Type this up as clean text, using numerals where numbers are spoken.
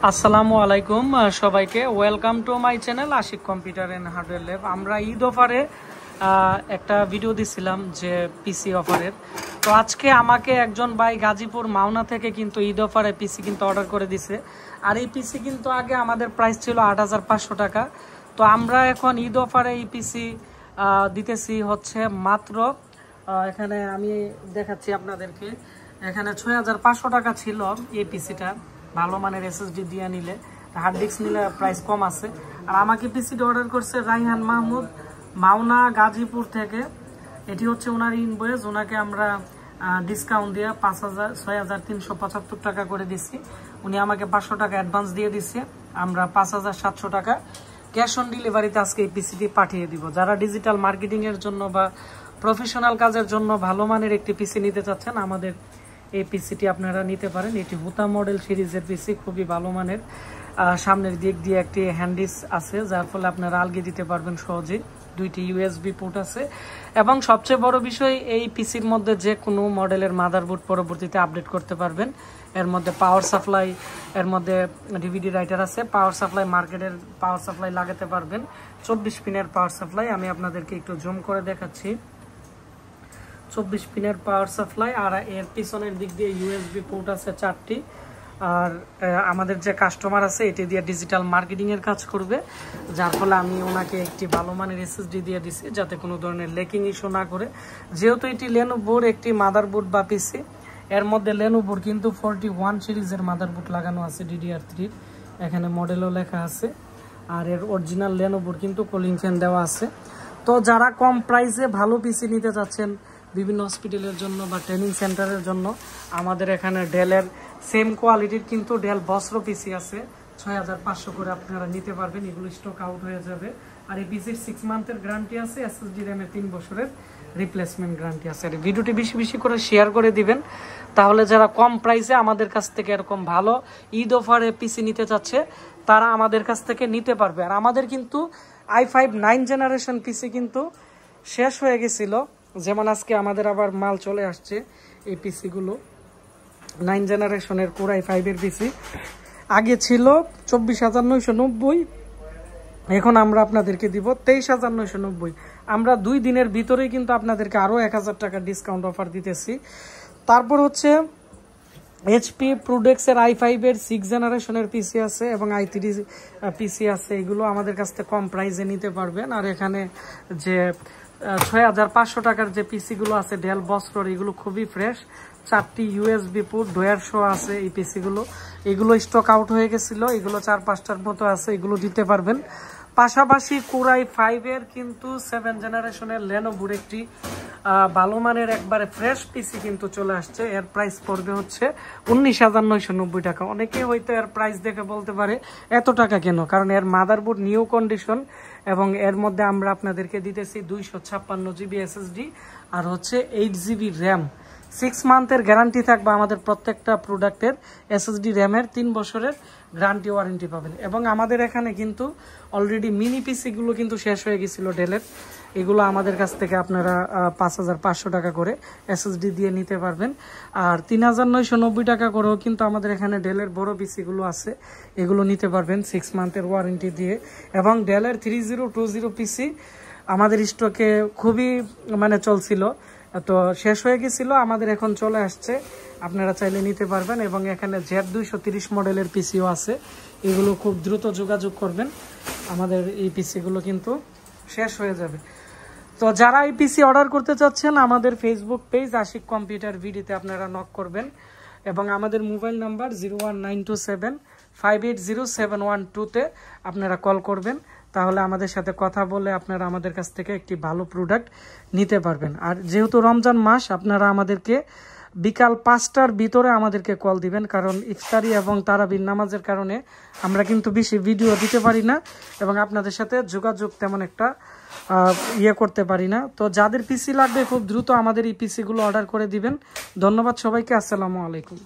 আসসালামু আলাইকুম সবাইকে welcome to my channel Ashiq computer and hardware lab. আমরা ঈদ অফারে একটা ভিডিও দিছিলাম যে পিসি অফারের। তো আজকে আমাকে একজন ভাই গাজীপুর মাওনা থেকে কিন্তু ঈদ অফারে পিসি কিন্তু অর্ডার করে দিছে। আর এই পিসি কিন্তু আগে আমাদের প্রাইস ছিল ৮৫০০ টাকা। তো আমরা এখন ঈদ অফারে এই পিসি দিতেছি হচ্ছে মাত্র এখানে আমি দেখাচ্ছি আপনাদেরকে, এখানে ৬৫০০ টাকা ছিল এই পিসিটা। ভালো মানের এসএসডি দিয়ে নিলে, হার্ড ডিস্ক নিলে প্রাইস কম আছে। আর আমাকে পিসিটা অর্ডার করছে রাইহান মাহমুদ মাওনা গাজীপুর থেকে। এটি হচ্ছে ওনার ইনভয়েস, ওনাকে আমরা ডিসকাউন্ট দিয়ে ৬৩৭৫ টাকা করে দিচ্ছি। উনি আমাকে ৫০০ টাকা অ্যাডভান্স দিয়ে দিচ্ছে, আমরা ৫৭০০ টাকা ক্যাশ অন ডেলিভারিতে আজকে এই পিসিটি পাঠিয়ে দিব। যারা ডিজিটাল মার্কেটিংয়ের জন্য বা প্রফেশনাল কাজের জন্য ভালো মানের একটি পিসি নিতে চাচ্ছেন, আমাদের এই পিসিটি আপনারা নিতে পারেন। এটি হুতা মডেল সিরিজের পিসি, খুবই ভালো মানের। সামনের দিক দিয়ে একটি হ্যান্ডিস আছে, যার ফলে আপনারা আলগি দিতে পারবেন সহজেই। দুইটি ইউএসবি পোর্ট আছে এবং সবচেয়ে বড় বিষয়, এই পিসির মধ্যে যে কোনো মডেলের মাদারবোর্ড পরবর্তীতে আপডেট করতে পারবেন। এর মধ্যে পাওয়ার সাপ্লাই, এর মধ্যে ডিভিডি রাইটার আছে, পাওয়ার সাপ্লাই মার্কেটের পাওয়ার সাপ্লাই লাগাতে পারবেন। ২৪ পিনের পাওয়ার সাপ্লাই, আমি আপনাদেরকে একটু জুম করে দেখাচ্ছি। ২৪ পিনের পাওয়ার সাপ্লাই, আর এর পিছনের দিক দিয়ে ইউএসবি পোর্ট আছে ৪টি। আর আমাদের যে কাস্টমার আছে এটি দিয়ে ডিজিটাল মার্কেটিং এর কাজ করবে, যার ফলে আমি ওনাকে একটি ভালো মানের এসএসডি দিয়ে দিছি, যাতে কোনো ধরনের লেকিং ইস্যু না করে। যেহেতু এটি লেনোভোর একটি মাদারবোর্ড বা পিসি, এর মধ্যে লেনোভোর কিন্তু 41 সিরিজের মাদারবোর্ড লাগানো আছে DDR3, এখানে মডেলও লেখা আছে। আর এর অরিজিনাল লেনোভোর কিন্তু কুলিং ফ্যান দেওয়া আছে। তো যারা কম প্রাইসে ভালো পিসি নিতে চাচ্ছেন বিভিন্ন হসপিটালের জন্য বা ট্রেনিং সেন্টারের জন্য, আমাদের এখানে ডেলের সেম কোয়ালিটির কিন্তু ডেল বস্ত্র পিসি আছে, ৬৫০০ করে আপনারা নিতে পারবেন। এগুলো স্টক আউট হয়ে যাবে। আর এই পিসির 6 মান্থের গ্যারান্টি আছে, এসএসডি র্যামের 3 বছরের রিপ্লেসমেন্ট গ্যারান্টি আছে। আর ভিডিওটি বেশি বেশি করে শেয়ার করে দিবেন, তাহলে যারা কম প্রাইসে আমাদের কাছ থেকে এরকম ভালো ঈদ অফারে পিসি নিতে চাচ্ছে, তারা আমাদের কাছ থেকে নিতে পারবে। আর আমাদের কিন্তু i5 9 জেনারেশন পিসি কিন্তু শেষ হয়ে গেছিল, যেমন আজকে আমাদের আবার মাল চলে আসছে। এই পিসিগুলো 9 জেনারেশনের Core i5 এর পিসি, আগে ছিল ২৪৯৯০, এখন আমরা আপনাদেরকে দিব ২৩৯৯০। আমরা 2 দিনের ভিতরেই কিন্তু আপনাদেরকে আরও ১০০০ টাকা ডিসকাউন্ট অফার দিতেছি। তারপর হচ্ছে HP প্রোডেক্টসের i5 এর 6 জেনারেশনের পিসি আছে এবং i3 পিসি আছে, এগুলো আমাদের কাছ থেকে কম প্রাইসে নিতে পারবেন। আর এখানে যে ৬৫০০ টাকার যে পিসিগুলো আছে ডেল বস্ত্রর, এগুলো খুবই ফ্রেশ, 4টি ইউএসবি পোর্ট ডোয়ার শো আছে এই পিসিগুলো। এগুলো স্টক আউট হয়ে গেছিল, এগুলো ৪-৫টার মতো আছে, এগুলো দিতে পারবেন। পাশাপাশি Core i5 এর কিন্তু 7 জেনারেশনের লেনোভোর একটি ভালো মানের একবারে ফ্রেশ পিসি কিন্তু চলে আসছে। এর প্রাইস পড়বে হচ্ছে ১৯৯৯০ টাকা। অনেকে হয়তো এর প্রাইস দেখে বলতে পারে এত টাকা কেন, কারণ এর মাদারবোর্ড নিউ কন্ডিশন এবং এর মধ্যে আমরা আপনাদেরকে দিতেছি 256 জিবি এসএসডি আর হচ্ছে 8 জিবি র্যাম। 6 মান্থের গ্যারান্টি থাকবে আমাদের প্রত্যেকটা প্রোডাক্টের। এসএসডি র্যামের 3 বছরের গ্যারান্টি ওয়ারেন্টি পাবেন। এবং আমাদের এখানে কিন্তু অলরেডি মিনি পিসিগুলো কিন্তু শেষ হয়ে গেছিল ডেলের, এগুলো আমাদের কাছ থেকে আপনারা ৫৫০০ টাকা করে এসএসডি দিয়ে নিতে পারবেন। আর ৩৯৯০ টাকা করেও কিন্তু আমাদের এখানে ডেলের বড় পিসিগুলো আছে, এগুলো নিতে পারবেন 6 মান্থের ওয়ারেন্টি দিয়ে। এবং ডেলের 3020 পিসি আমাদের স্টকে খুবই চলছিল, তো শেষ হয়ে গেছিল, আমাদের এখন চলে আসছে, আপনারা চাইলে নিতে পারবেন। এবং এখানে Z230 মডেলের পিসিও আছে, এগুলো খুব দ্রুত যোগাযোগ করবেন, আমাদের এই পিসিগুলো কিন্তু শেষ হয়ে যাবে। তো যারা এই পিসি অর্ডার করতে চাচ্ছেন, আমাদের ফেসবুক পেজ আশিক কম্পিউটার ভিডিওতে আপনারা নক করবেন এবং আমাদের মোবাইল নাম্বার 01927580712-তে আপনারা কল করবেন, তাহলে আমাদের সাথে কথা বলে আপনারা আমাদের কাছ থেকে একটি ভালো প্রোডাক্ট নিতে পারবেন। আর যেহেতু রমজান মাস, আপনারা আমাদেরকে বিকাল 5টার ভিতরে আমাদেরকে কল দিবেন, কারণ ইফতারি এবং তারাবির নামাজের কারণে আমরা কিন্তু বেশি ভিডিও দিতে পারি না এবং আপনাদের সাথে যোগাযোগ তেমন একটা করতে পারি না। তো যাদের পিসি লাগবে খুব দ্রুত আমাদের এই পিসিগুলো অর্ডার করে দিবেন। ধন্যবাদ সবাইকে, আসসালামু আলাইকুম।